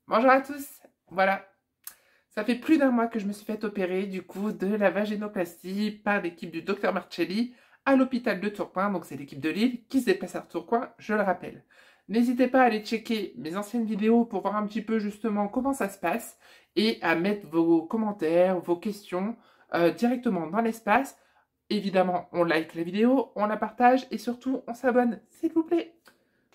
Bonjour à tous. Voilà, ça fait plus d'un mois que je me suis fait opérer du coup de la vaginoplastie par l'équipe du docteur Marcelli à l'hôpital de Tourcoing. Donc c'est l'équipe de Lille qui se déplace à Tourcoing, je le rappelle. N'hésitez pas à aller checker mes anciennes vidéos pour voir un petit peu justement comment ça se passe et à mettre vos commentaires, vos questions directement dans l'espace. Évidemment, on like la vidéo, on la partage et surtout on s'abonne, s'il vous plaît.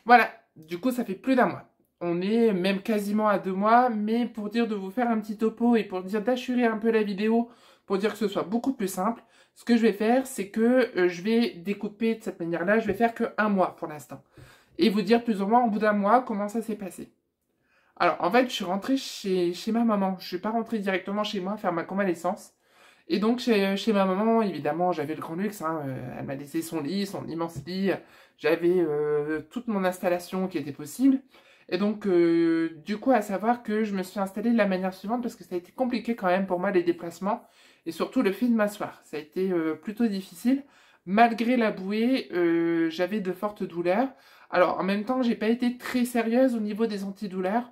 Voilà, du coup ça fait plus d'un mois. On est même quasiment à 2 mois, mais pour dire de vous faire un petit topo et pour dire d'assurer un peu la vidéo, pour dire que ce soit beaucoup plus simple, ce que je vais faire, c'est que je vais découper de cette manière-là, je vais faire que un mois pour l'instant. Et vous dire plus ou moins au bout d'un mois comment ça s'est passé. Alors en fait, je suis rentrée chez ma maman, je suis pas rentrée directement chez moi faire ma convalescence. Et donc chez ma maman, évidemment, j'avais le grand luxe, hein, elle m'a laissé son lit, son immense lit, j'avais toute mon installation qui était possible. Et donc du coup, à savoir que je me suis installée de la manière suivante parce que ça a été compliqué quand même pour moi les déplacements et surtout le fait de m'asseoir. Ça a été plutôt difficile. Malgré la bouée, j'avais de fortes douleurs. Alors en même temps, j'ai pas été très sérieuse au niveau des antidouleurs.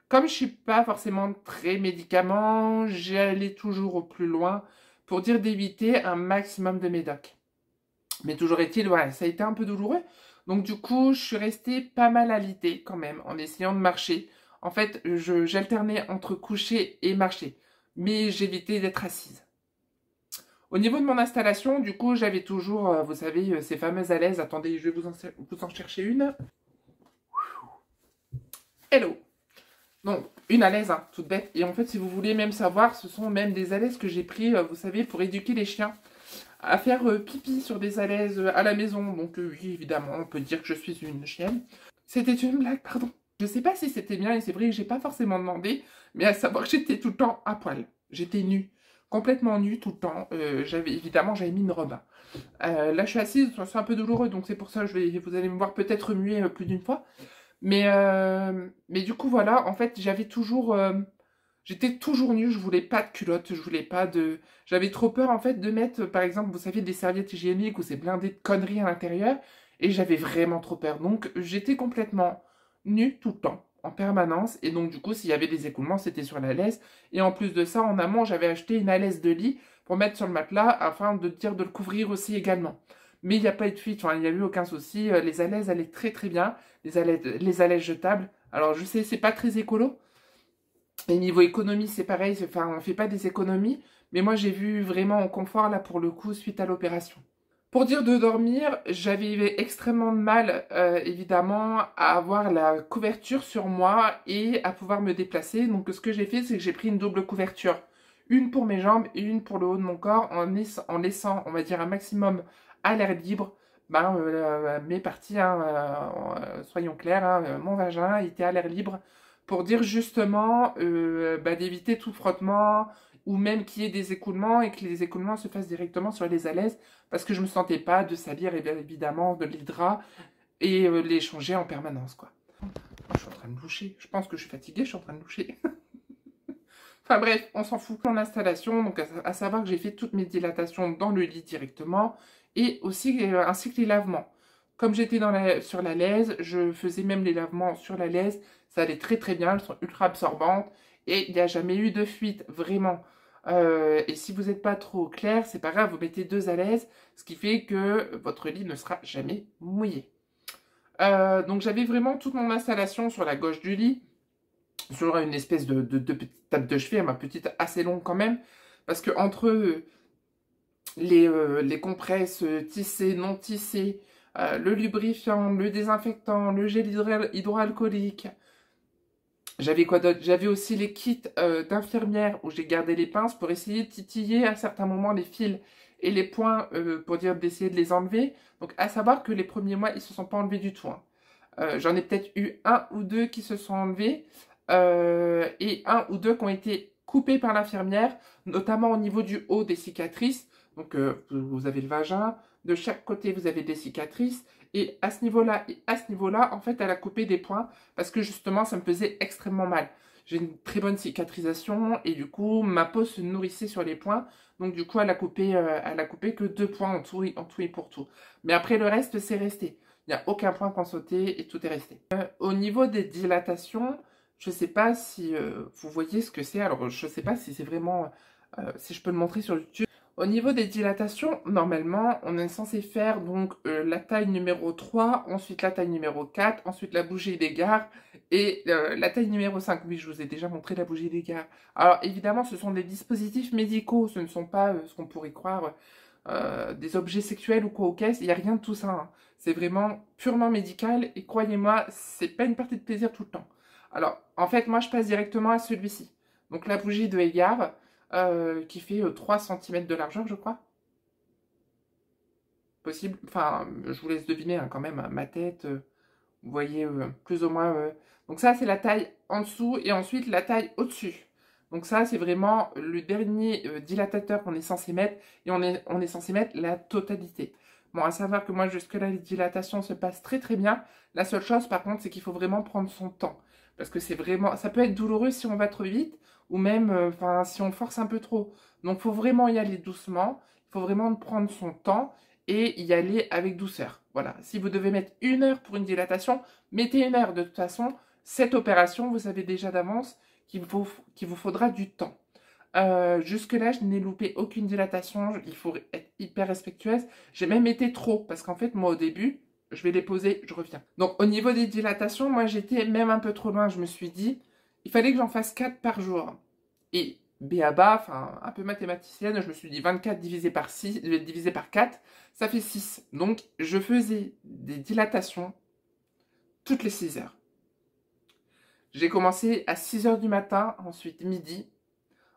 Comme je suis pas forcément très médicament, j'allais toujours au plus loin pour dire d'éviter un maximum de médocs. Mais toujours est-il, voilà, ça a été un peu douloureux. Donc du coup, je suis restée pas mal alitée quand même en essayant de marcher. En fait, j'alternais entre coucher et marcher, mais j'évitais d'être assise. Au niveau de mon installation, du coup, j'avais toujours, vous savez, ces fameuses alaises. Attendez, je vais vous en chercher une. Hello! Donc, une alaise, hein, toute bête. Et en fait, si vous voulez même savoir, ce sont même des alaises que j'ai pris, vous savez, pour éduquer les chiens à faire pipi sur des alaises à la maison. Donc oui, évidemment, on peut dire que je suis une chienne. C'était une blague, pardon. Je sais pas si c'était bien, et c'est vrai que j'ai pas forcément demandé, mais à savoir que j'étais tout le temps à poil. J'étais nue. Complètement nue tout le temps. J'avais mis une robe. Là, je suis assise, c'est un peu douloureux, donc c'est pour ça que vous allez me voir peut-être muer plus d'une fois. Mais du coup, voilà, en fait, j'étais toujours nue, je voulais pas de culotte, je voulais pas de... J'avais trop peur, en fait, de mettre, par exemple, vous savez, des serviettes hygiéniques où c'est blindé de conneries à l'intérieur, et j'avais vraiment trop peur. Donc, j'étais complètement nue tout le temps, en permanence, et donc, du coup, s'il y avait des écoulements, c'était sur la laisse. Et en plus de ça, en amont, j'avais acheté une alaise de lit pour mettre sur le matelas, afin de dire de le couvrir aussi également. Mais il n'y a pas eu de fuite, enfin, il n'y a eu aucun souci, les alaises allaient très très bien, les alaises jetables. Alors, je sais, c'est pas très écolo, et niveau économie, c'est pareil, enfin, on fait pas des économies, mais moi j'ai vu vraiment en confort là pour le coup suite à l'opération. Pour dire de dormir, j'avais extrêmement de mal, évidemment, à avoir la couverture sur moi et à pouvoir me déplacer. Donc ce que j'ai fait, c'est que j'ai pris une double couverture. Une pour mes jambes et une pour le haut de mon corps, en laissant, on va dire, un maximum à l'air libre. Ben, mes parties, hein, soyons clairs, hein, mon vagin était à l'air libre pour dire justement d'éviter tout frottement ou même qu'il y ait des écoulements et que les écoulements se fassent directement sur les alaises parce que je me sentais pas de salir et bien évidemment de l'hydra et les changer en permanence quoi. Oh, je suis en train de loucher, je pense que je suis fatiguée, je suis en train de loucher. Enfin bref, on s'en fout. Mon installation, donc à savoir que j'ai fait toutes mes dilatations dans le lit directement et aussi ainsi que les lavements. Comme j'étais sur la laise, je faisais même les lavements sur la laise, ça allait très très bien, elles sont ultra absorbantes et il n'y a jamais eu de fuite, vraiment. Et si vous n'êtes pas trop clair, c'est pas grave, vous mettez 2 alaises, ce qui fait que votre lit ne sera jamais mouillé. Donc j'avais vraiment toute mon installation sur la gauche du lit, sur une espèce de petite table de chevet, ma petite assez longue quand même, parce que entre les compresses tissées, non tissées, le lubrifiant, le désinfectant, le gel hydroalcoolique, j'avais quoi d'autre? J'avais aussi les kits d'infirmière où j'ai gardé les pinces pour essayer de titiller à certains moments les fils et les points pour dire d'essayer de les enlever. Donc à savoir que les premiers mois, ils se sont pas enlevés du tout, hein. J'en ai peut-être eu un ou deux qui se sont enlevés et un ou deux qui ont été coupés par l'infirmière, notamment au niveau du haut des cicatrices. Donc vous avez le vagin, de chaque côté vous avez des cicatrices et à ce niveau-là, en fait, elle a coupé des points parce que justement, ça me faisait extrêmement mal. J'ai une très bonne cicatrisation et du coup, ma peau se nourrissait sur les points. Donc du coup, elle a coupé que 2 points en tout et pour tout. Mais après, le reste, c'est resté. Il n'y a aucun point qu'on sautait et tout est resté. Au niveau des dilatations, Je sais pas si vous voyez ce que c'est. Alors, je sais pas si c'est vraiment... si je peux le montrer sur YouTube. Au niveau des dilatations, normalement, on est censé faire donc la taille numéro 3, ensuite la taille numéro 4, ensuite la bougie d'égard et la taille numéro 5. Oui, je vous ai déjà montré la bougie d'égard. Alors, évidemment, ce sont des dispositifs médicaux, ce ne sont pas ce qu'on pourrait croire des objets sexuels ou quoi au caisse. Il n'y a rien de tout ça, hein. C'est vraiment purement médical et croyez-moi, c'est pas une partie de plaisir tout le temps. Alors, en fait, moi, je passe directement à celui-ci. Donc, la bougie de Égard, qui fait 3 cm de largeur, je crois. Possible. Enfin, je vous laisse deviner hein, quand même, ma tête, vous voyez plus ou moins. Donc ça, c'est la taille en dessous et ensuite la taille au-dessus. Donc ça, c'est vraiment le dernier dilatateur qu'on est censé mettre et on est censé mettre la totalité. Bon, à savoir que moi, jusque-là, les dilatations se passent très très bien. La seule chose, par contre, c'est qu'il faut vraiment prendre son temps. Parce que c'est vraiment... Ça peut être douloureux si on va trop vite ou même enfin si on force un peu trop. Donc, il faut vraiment y aller doucement. Il faut vraiment prendre son temps et y aller avec douceur. Voilà. Si vous devez mettre 1 heure pour une dilatation, mettez 1 heure. De toute façon, cette opération, vous savez déjà d'avance qu'il vous faudra du temps. Jusque-là, je n'ai loupé aucune dilatation. Il faut être hyper respectueuse. J'ai même été trop, parce qu'en fait, moi, au début, je vais les poser, je reviens. Donc, au niveau des dilatations, moi, j'étais même un peu trop loin. Je me suis dit, il fallait que j'en fasse 4 par jour. Et B.A.B.A., enfin, un peu mathématicienne, je me suis dit 24 divisé par 6, divisé par 4, ça fait 6. Donc, je faisais des dilatations toutes les 6 heures. J'ai commencé à 6 heures du matin, ensuite midi,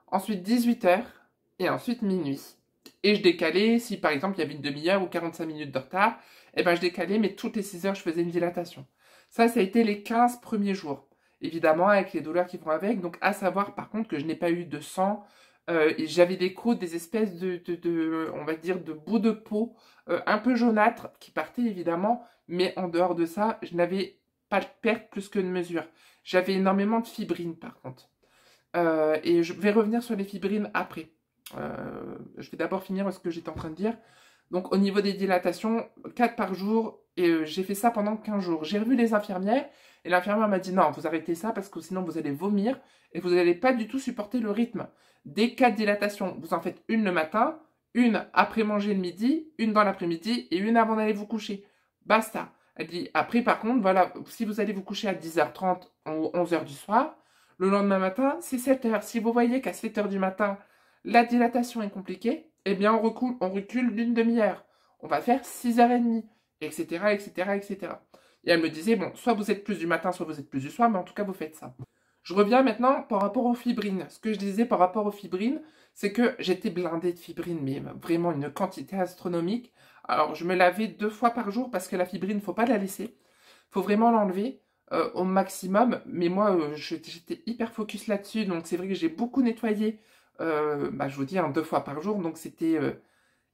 ensuite 18 heures, et ensuite minuit. Et je décalais, si par exemple il y avait une demi-heure ou 45 minutes de retard, eh ben je décalais, mais toutes les 6 heures, je faisais une dilatation. Ça a été les 15 premiers jours. Évidemment, avec les douleurs qui vont avec. Donc, à savoir, par contre, que je n'ai pas eu de sang. Et j'avais des croûtes, des espèces on va dire, de bouts de peau un peu jaunâtres qui partaient, évidemment. Mais en dehors de ça, je n'avais pas de perte plus que de mesure. J'avais énormément de fibrine, par contre. Et je vais revenir sur les fibrines après. Je vais d'abord finir ce que j'étais en train de dire. Donc, au niveau des dilatations, 4 par jour, et j'ai fait ça pendant 15 jours. J'ai revu les infirmières, et l'infirmière m'a dit non, vous arrêtez ça parce que sinon vous allez vomir, et vous n'allez pas du tout supporter le rythme. Des 4 dilatations, vous en faites une le matin, une après manger le midi, une dans l'après-midi, et une avant d'aller vous coucher. Basta. Elle dit, après par contre, voilà, si vous allez vous coucher à 10h30 ou 11h du soir, le lendemain matin, c'est 7h. Si vous voyez qu'à 7h du matin, la dilatation est compliquée, eh bien, on recule d'une demi-heure. On va faire 6h30, etc., etc., etc. Et elle me disait, bon, soit vous êtes plus du matin, soit vous êtes plus du soir, mais en tout cas, vous faites ça. Je reviens maintenant par rapport aux fibrines. Ce que je disais par rapport aux fibrines, c'est que j'étais blindée de fibrines, mais vraiment une quantité astronomique. Alors, je me lavais 2 fois par jour parce que la fibrine, faut pas la laisser. Faut vraiment l'enlever au maximum. Mais moi, j'étais hyper focus là-dessus, donc c'est vrai que j'ai beaucoup nettoyé. Je vous dis, 2 fois par jour, donc c'était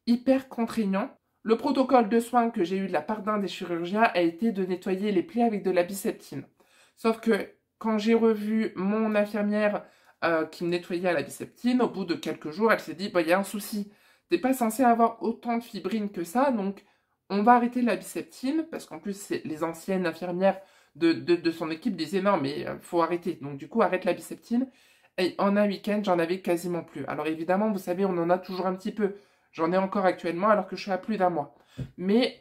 hyper contraignant. Le protocole de soins que j'ai eu de la part d'un des chirurgiens a été de nettoyer les plaies avec de la biceptine. Sauf que quand j'ai revu mon infirmière qui me nettoyait à la biceptine, au bout de quelques jours, elle s'est dit, il y a un souci. T'es pas censé avoir autant de fibrine que ça, donc on va arrêter la biceptine, parce qu'en plus, les anciennes infirmières de son équipe disaient, non, mais faut arrêter. Donc du coup, arrête la biceptine. Et en un week-end, j'en avais quasiment plus. Alors évidemment, vous savez, on en a toujours un petit peu. J'en ai encore actuellement alors que je suis à plus d'un mois. Mais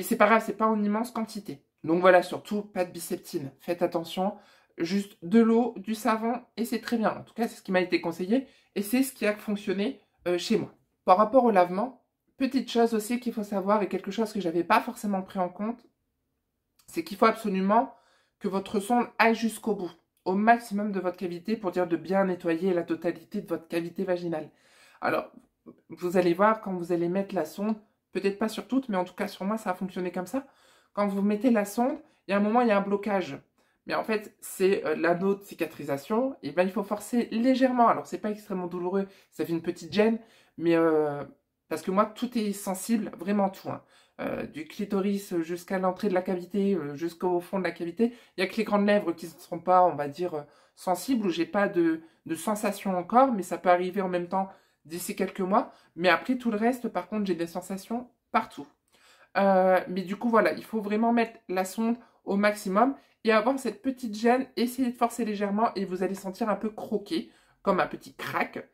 c'est pas grave, c'est pas en immense quantité. Donc voilà, surtout, pas de biceptine. Faites attention, juste de l'eau, du savon, et c'est très bien. En tout cas, c'est ce qui m'a été conseillé, et c'est ce qui a fonctionné chez moi. Par rapport au lavement, petite chose aussi qu'il faut savoir, et quelque chose que j'avais pas forcément pris en compte, c'est qu'il faut absolument que votre sonde aille jusqu'au bout, au maximum de votre cavité, pour dire de bien nettoyer la totalité de votre cavité vaginale. Alors, vous allez voir, quand vous allez mettre la sonde, peut-être pas sur toutes, mais en tout cas sur moi, ça a fonctionné comme ça. Quand vous mettez la sonde, il y a un moment, il y a un blocage. Mais en fait, c'est l'anneau de cicatrisation. Et bien, il faut forcer légèrement. Alors, c'est pas extrêmement douloureux, ça fait une petite gêne, mais parce que moi, tout est sensible, vraiment tout. Hein. Du clitoris jusqu'à l'entrée de la cavité, jusqu'au fond de la cavité. Il n'y a que les grandes lèvres qui ne seront pas, on va dire, sensibles, où j'ai pas de sensation encore, mais ça peut arriver en même temps d'ici quelques mois. Mais après, tout le reste, par contre, j'ai des sensations partout. Mais du coup, voilà, il faut vraiment mettre la sonde au maximum et avoir cette petite gêne. Essayez de forcer légèrement et vous allez sentir un peu croquer, comme un petit crack,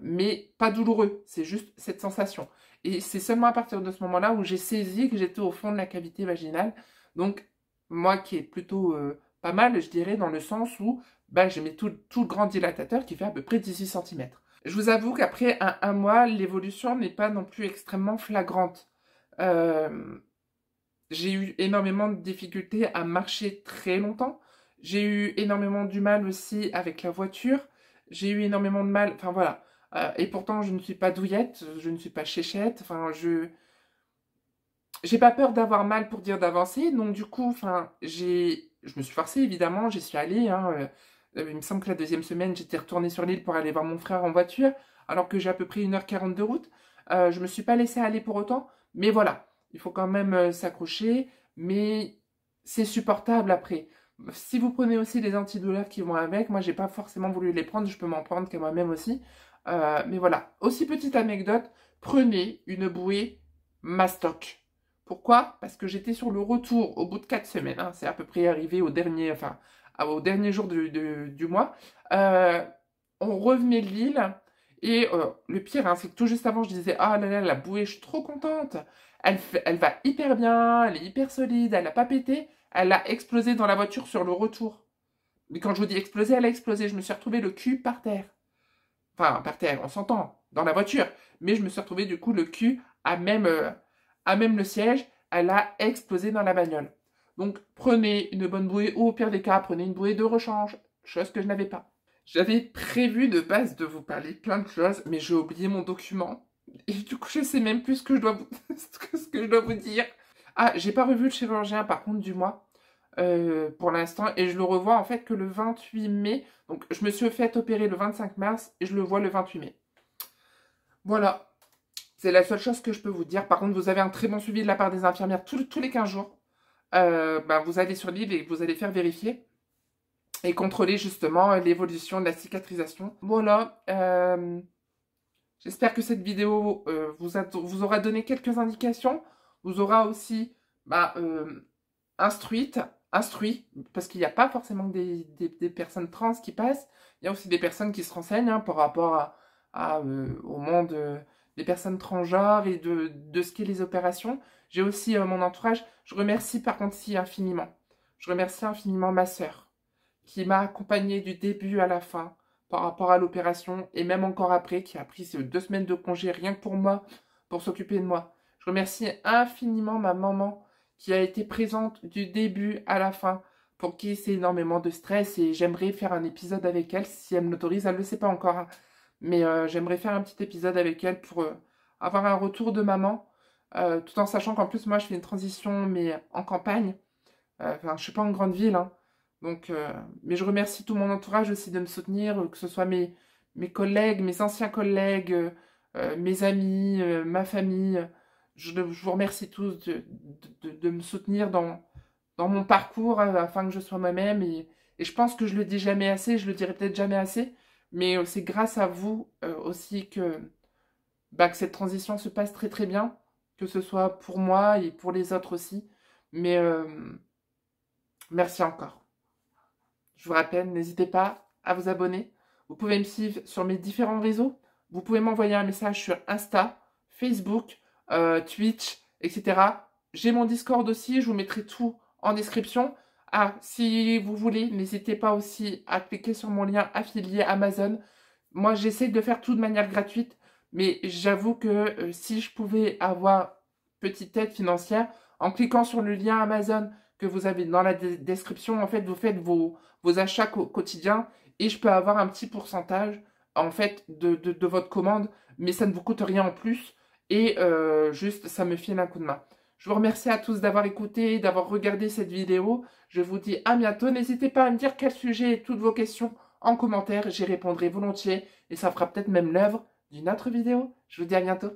mais pas douloureux. C'est juste cette sensation. Et c'est seulement à partir de ce moment-là où j'ai saisi que j'étais au fond de la cavité vaginale. Donc, moi qui est plutôt pas mal, je dirais, dans le sens où bah, j'ai mis tout le grand dilatateur qui fait à peu près 18 cm. Je vous avoue qu'après un mois, l'évolution n'est pas non plus extrêmement flagrante. J'ai eu énormément de difficultés à marcher très longtemps. J'ai eu énormément du mal aussi avec la voiture. J'ai eu énormément de mal, enfin voilà. Et pourtant, je ne suis pas douillette, je ne suis pas chéchette. Enfin, j'ai pas peur d'avoir mal pour dire d'avancer. Donc du coup, enfin, je me suis forcée évidemment, j'y suis allée. Hein, il me semble que la deuxième semaine, j'étais retournée sur l'île pour aller voir mon frère en voiture, alors que j'ai à peu près 1h40 de route. Je me suis pas laissée aller pour autant, mais voilà. Il faut quand même s'accrocher, mais c'est supportable après. Si vous prenez aussi les antidouleurs qui vont avec, moi j'ai pas forcément voulu les prendre, je peux m'en prendre qu'à moi-même aussi. Mais voilà. Aussi petite anecdote, prenez une bouée Mastoc. Pourquoi? Parce que j'étais sur le retour au bout de 4 semaines. Hein, c'est à peu près arrivé au dernier jour du mois. On revenait de l'île. Et le pire, hein, c'est que tout juste avant, je disais, ah là là, la bouée, je suis trop contente. Elle va hyper bien, elle est hyper solide, elle n'a pas pété. Elle a explosé dans la voiture sur le retour. Mais quand je vous dis exploser, elle a explosé. Je me suis retrouvé le cul par terre. Enfin, par terre, on s'entend, dans la voiture. Mais je me suis retrouvé du coup le cul à même le siège. Elle a explosé dans la bagnole. Donc, prenez une bonne bouée, ou au pire des cas, prenez une bouée de rechange. Chose que je n'avais pas. J'avais prévu de base de vous parler plein de choses, mais j'ai oublié mon document. Et du coup, je sais même plus ce que je dois vous dire. Ah, j'ai pas revu le chirurgien par contre du mois pour l'instant. Et je le revois en fait que le 28 mai. Donc, je me suis fait opérer le 25 mars et je le vois le 28 mai. Voilà. C'est la seule chose que je peux vous dire. Par contre, vous avez un très bon suivi de la part des infirmières tous les 15 jours. Vous allez sur l'île et vous allez faire vérifier. Et contrôler justement l'évolution de la cicatrisation. Voilà. J'espère que cette vidéo vous aura donné quelques indications. Vous aura aussi instruit, parce qu'il n'y a pas forcément des personnes trans qui passent. Il y a aussi des personnes qui se renseignent hein, par rapport au monde des personnes transgenres et de ce qu'est les opérations. J'ai aussi mon entourage. Je remercie par contre si infiniment. Je remercie infiniment ma sœur qui m'a accompagnée du début à la fin par rapport à l'opération, et même encore après, qui a pris 2 semaines de congé rien que pour moi, pour s'occuper de moi. Je remercie infiniment ma maman, qui a été présente du début à la fin, pour qui c'est énormément de stress, et j'aimerais faire un épisode avec elle, si elle me l'autorise, elle ne le sait pas encore, hein. Mais j'aimerais faire un petit épisode avec elle pour avoir un retour de maman, tout en sachant qu'en plus, moi, je fais une transition, mais en campagne, enfin, je ne suis pas en grande ville, hein. Donc, mais je remercie tout mon entourage aussi de me soutenir, que ce soit mes collègues, mes anciens collègues, mes amis, ma famille. Je vous remercie tous de me soutenir dans mon parcours afin que je sois moi-même. Et je pense que je le dis jamais assez, je le dirai peut-être jamais assez, mais c'est grâce à vous aussi que cette transition se passe très très bien, que ce soit pour moi et pour les autres aussi. Mais merci encore. Je vous rappelle, n'hésitez pas à vous abonner. Vous pouvez me suivre sur mes différents réseaux. Vous pouvez m'envoyer un message sur Insta, Facebook, Twitch, etc. J'ai mon Discord aussi, je vous mettrai tout en description. Ah, si vous voulez, n'hésitez pas aussi à cliquer sur mon lien affilié Amazon. Moi, j'essaie de faire tout de manière gratuite, mais j'avoue que si je pouvais avoir petite aide financière, en cliquant sur le lien Amazon que vous avez dans la description, en fait, vous faites vos achats quotidiens et je peux avoir un petit pourcentage, en fait, de votre commande, mais ça ne vous coûte rien en plus et juste, ça me file un coup de main. Je vous remercie à tous d'avoir écouté, d'avoir regardé cette vidéo. Je vous dis à bientôt. N'hésitez pas à me dire quel sujet et toutes vos questions en commentaire. J'y répondrai volontiers et ça fera peut-être même l'œuvre d'une autre vidéo. Je vous dis à bientôt.